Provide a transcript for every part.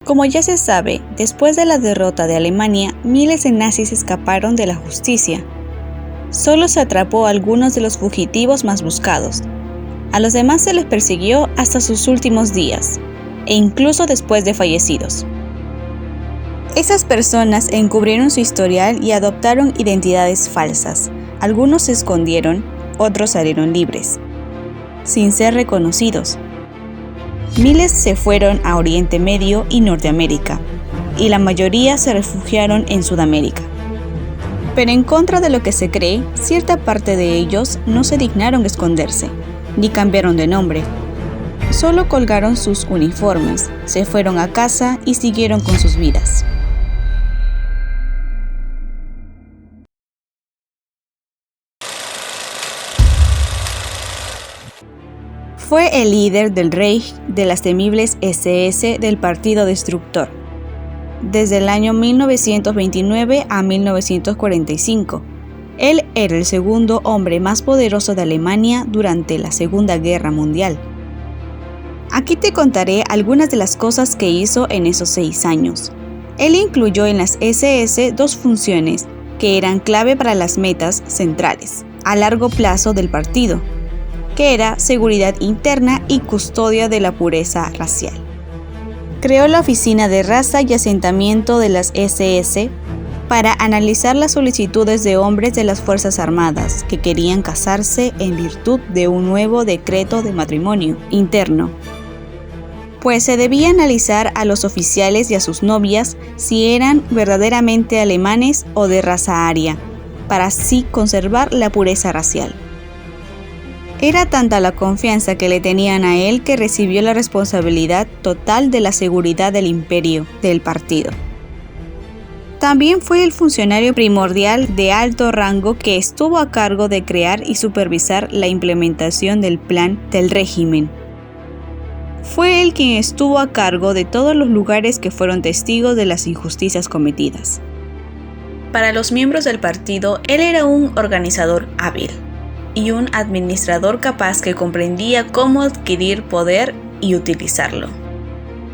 Como ya se sabe, después de la derrota de Alemania, miles de nazis escaparon de la justicia. Solo se atrapó a algunos de los fugitivos más buscados. A los demás se les persiguió hasta sus últimos días, e incluso después de fallecidos. Esas personas encubrieron su historial y adoptaron identidades falsas. Algunos se escondieron, otros salieron libres, sin ser reconocidos. Miles se fueron a Oriente Medio y Norteamérica, y la mayoría se refugiaron en Sudamérica. Pero en contra de lo que se cree, cierta parte de ellos no se dignaron esconderse, ni cambiaron de nombre. Solo colgaron sus uniformes, se fueron a casa y siguieron con sus vidas. Fue el líder del Reich de las temibles SS del Partido Destructor, desde el año 1929 a 1945. Él era el segundo hombre más poderoso de Alemania durante la Segunda Guerra Mundial. Aquí te contaré algunas de las cosas que hizo en esos 6 años. Él incluyó en las SS 2 funciones que eran clave para las metas centrales a largo plazo del partido, que era seguridad interna y custodia de la pureza racial. Creó la Oficina de Raza y Asentamiento de las SS para analizar las solicitudes de hombres de las Fuerzas Armadas que querían casarse en virtud de un nuevo decreto de matrimonio interno, pues se debía analizar a los oficiales y a sus novias si eran verdaderamente alemanes o de raza aria, para así conservar la pureza racial. Era tanta la confianza que le tenían a él que recibió la responsabilidad total de la seguridad del imperio del partido. También fue el funcionario primordial de alto rango que estuvo a cargo de crear y supervisar la implementación del plan del régimen. Fue él quien estuvo a cargo de todos los lugares que fueron testigos de las injusticias cometidas. Para los miembros del partido, él era un organizador hábil y un administrador capaz que comprendía cómo adquirir poder y utilizarlo.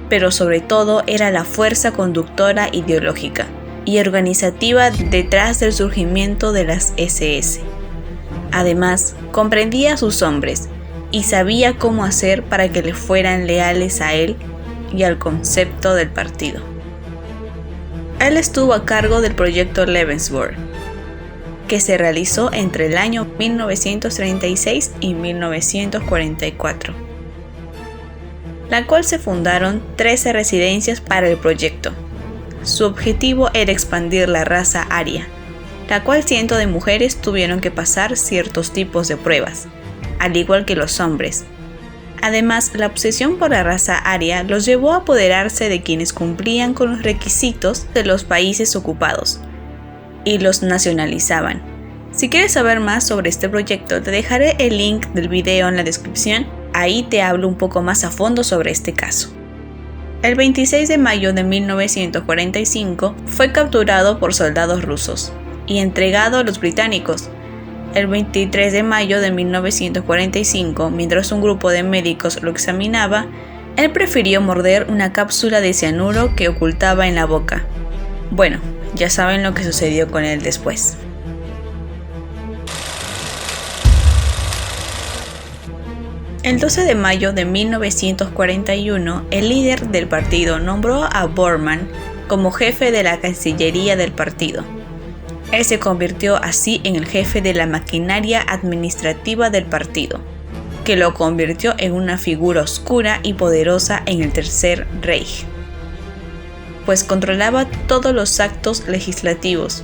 Pero sobre todo era la fuerza conductora ideológica y organizativa detrás del surgimiento de las SS. Además, comprendía a sus hombres y sabía cómo hacer para que le fueran leales a él y al concepto del partido. Él estuvo a cargo del proyecto Lebensborn, que se realizó entre el año 1936 y 1944, la cual se fundaron 13 residencias para el proyecto. Su objetivo era expandir la raza aria, la cual cientos de mujeres tuvieron que pasar ciertos tipos de pruebas, al igual que los hombres. Además, la obsesión por la raza aria los llevó a apoderarse de quienes cumplían con los requisitos de los países ocupados y los nacionalizaban. Si quieres saber más sobre este proyecto, te dejaré el link del video en la descripción. Ahí te hablo un poco más a fondo sobre este caso. El 26 de mayo de 1945 fue capturado por soldados rusos y entregado a los británicos. El 23 de mayo de 1945, mientras un grupo de médicos lo examinaba, él prefirió morder una cápsula de cianuro que ocultaba en la boca. Bueno, ya saben lo que sucedió con él después. El 12 de mayo de 1941, el líder del partido nombró a Bormann como jefe de la Cancillería del partido. Él se convirtió así en el jefe de la maquinaria administrativa del partido, que lo convirtió en una figura oscura y poderosa en el Tercer Reich, pues controlaba todos los actos legislativos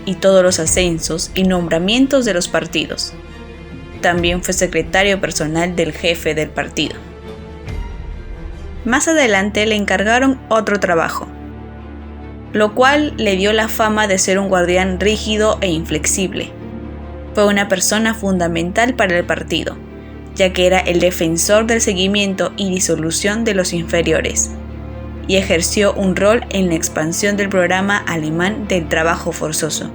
y todos los ascensos y nombramientos de los partidos. También fue secretario personal del jefe del partido. Más adelante le encargaron otro trabajo, lo cual le dio la fama de ser un guardián rígido e inflexible. Fue una persona fundamental para el partido, ya que era el defensor del seguimiento y disolución de los inferiores, y ejerció un rol en la expansión del programa alemán del trabajo forzoso.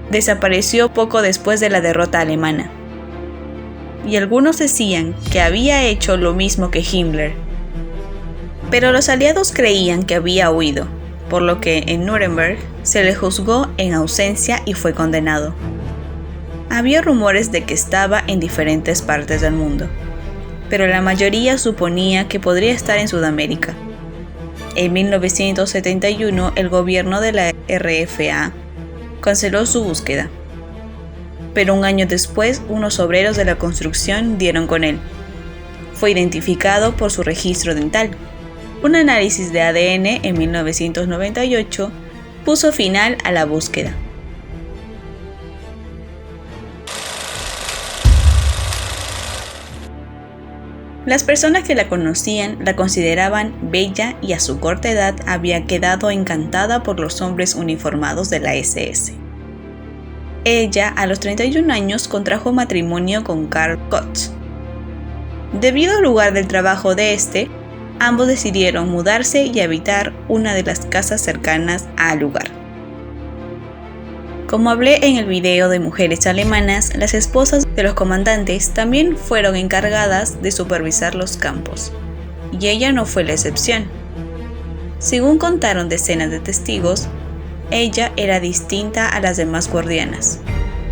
Desapareció poco después de la derrota alemana, y algunos decían que había hecho lo mismo que Himmler. Pero los aliados creían que había huido, por lo que en Nuremberg se le juzgó en ausencia y fue condenado. Había rumores de que estaba en diferentes partes del mundo, pero la mayoría suponía que podría estar en Sudamérica. En 1971, el gobierno de la RFA canceló su búsqueda, pero un año después, unos obreros de la construcción dieron con él. Fue identificado por su registro dental. Un análisis de ADN en 1998 puso final a la búsqueda. Las personas que la conocían la consideraban bella y a su corta edad había quedado encantada por los hombres uniformados de la SS. Ella, a los 31 años, contrajo matrimonio con Karl Kotz. Debido al lugar del trabajo de este, ambos decidieron mudarse y habitar una de las casas cercanas al lugar. Como hablé en el video de mujeres alemanas, las esposas de los comandantes también fueron encargadas de supervisar los campos, y ella no fue la excepción. Según contaron decenas de testigos, ella era distinta a las demás guardianas.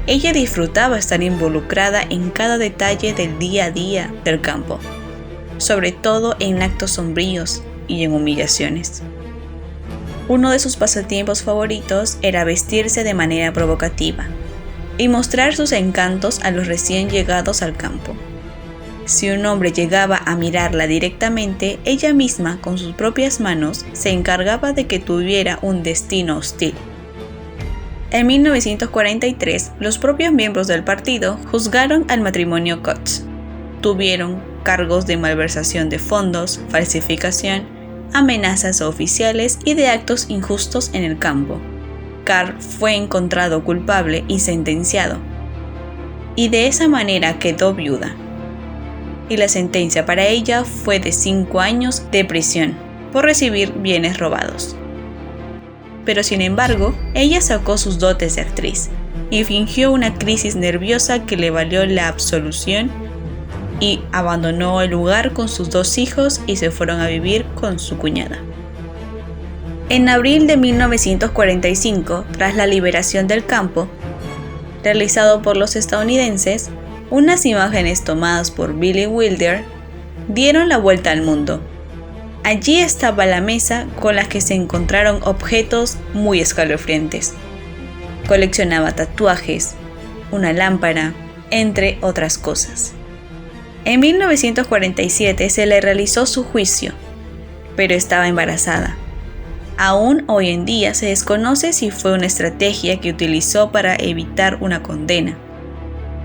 Ella disfrutaba estar involucrada en cada detalle del día a día del campo, sobre todo en actos sombríos y en humillaciones. Uno de sus pasatiempos favoritos era vestirse de manera provocativa y mostrar sus encantos a los recién llegados al campo. Si un hombre llegaba a mirarla directamente, ella misma con sus propias manos se encargaba de que tuviera un destino hostil. En 1943, los propios miembros del partido juzgaron al matrimonio Kotz. Tuvieron cargos de malversación de fondos, falsificación, amenazas a oficiales y de actos injustos en el campo. Karl fue encontrado culpable y sentenciado, y de esa manera quedó viuda. Y la sentencia para ella fue de 5 años de prisión por recibir bienes robados. Pero sin embargo, ella sacó sus dotes de actriz y fingió una crisis nerviosa que le valió la absolución y abandonó el lugar con sus 2 hijos y se fueron a vivir con su cuñada. En abril de 1945, tras la liberación del campo, realizado por los estadounidenses, unas imágenes tomadas por Billy Wilder dieron la vuelta al mundo. Allí estaba la mesa con la que se encontraron objetos muy escalofriantes. Coleccionaba tatuajes, una lámpara, entre otras cosas. En 1947 se le realizó su juicio, pero estaba embarazada. Aún hoy en día se desconoce si fue una estrategia que utilizó para evitar una condena,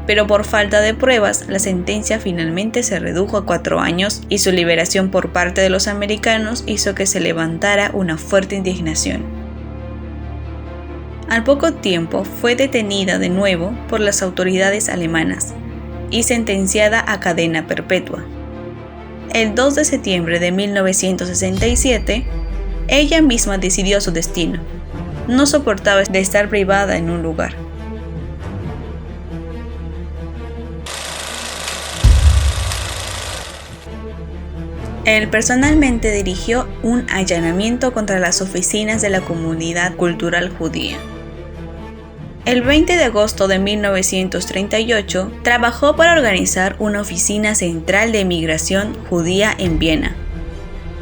pero por falta de pruebas, la sentencia finalmente se redujo a 4 años y su liberación por parte de los americanos hizo que se levantara una fuerte indignación. Al poco tiempo fue detenida de nuevo por las autoridades alemanas y sentenciada a cadena perpetua. El 2 de septiembre de 1967, ella misma decidió su destino. No soportaba de estar privada en un lugar. Él personalmente dirigió un allanamiento contra las oficinas de la comunidad cultural judía. El 20 de agosto de 1938, trabajó para organizar una oficina central de emigración judía en Viena.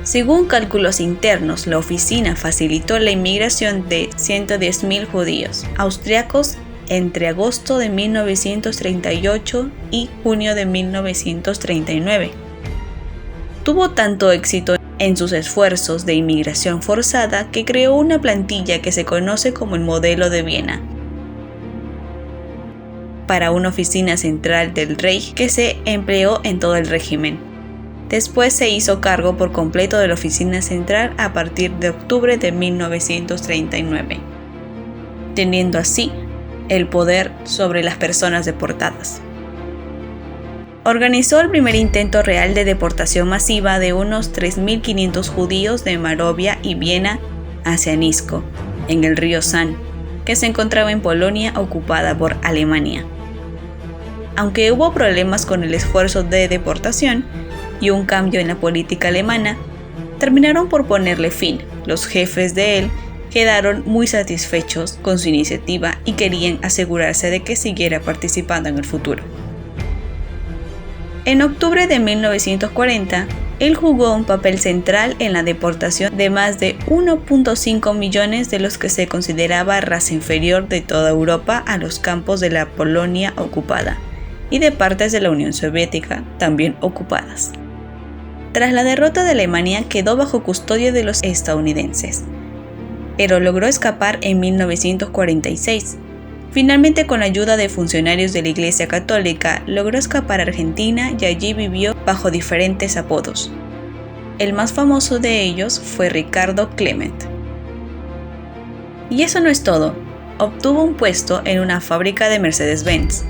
Según cálculos internos, la oficina facilitó la inmigración de 110.000 judíos austriacos entre agosto de 1938 y junio de 1939. Tuvo tanto éxito en sus esfuerzos de inmigración forzada que creó una plantilla que se conoce como el modelo de Viena, para una oficina central del Reich que se empleó en todo el régimen. Después se hizo cargo por completo de la oficina central a partir de octubre de 1939, teniendo así el poder sobre las personas deportadas. Organizó el primer intento real de deportación masiva de unos 3.500 judíos de Moravia y Viena hacia Nisko, en el río San, que se encontraba en Polonia ocupada por Alemania. Aunque hubo problemas con el esfuerzo de deportación y un cambio en la política alemana, terminaron por ponerle fin. Los jefes de él quedaron muy satisfechos con su iniciativa y querían asegurarse de que siguiera participando en el futuro. En octubre de 1940, él jugó un papel central en la deportación de más de 1.5 millones de los que se consideraba raza inferior de toda Europa a los campos de la Polonia ocupada y de partes de la Unión Soviética también ocupadas. Tras la derrota de Alemania quedó bajo custodia de los estadounidenses, pero logró escapar en 1946. Finalmente, con la ayuda de funcionarios de la Iglesia Católica, logró escapar a Argentina y allí vivió bajo diferentes apodos. El más famoso de ellos fue Ricardo Klement. Y eso no es todo. Obtuvo un puesto en una fábrica de Mercedes-Benz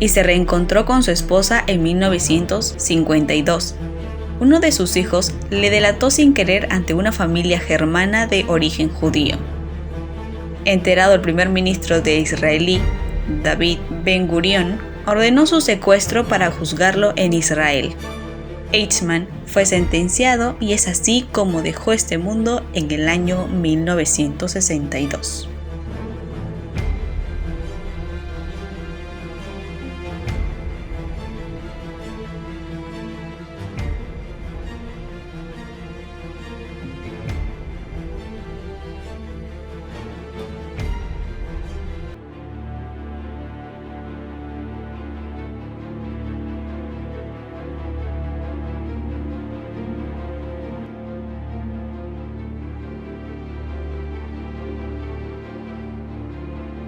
y se reencontró con su esposa en 1952. Uno de sus hijos le delató sin querer ante una familia germana de origen judío. Enterado el primer ministro de Israelí, David Ben-Gurión, ordenó su secuestro para juzgarlo en Israel. Eichmann fue sentenciado y es así como dejó este mundo en el año 1962.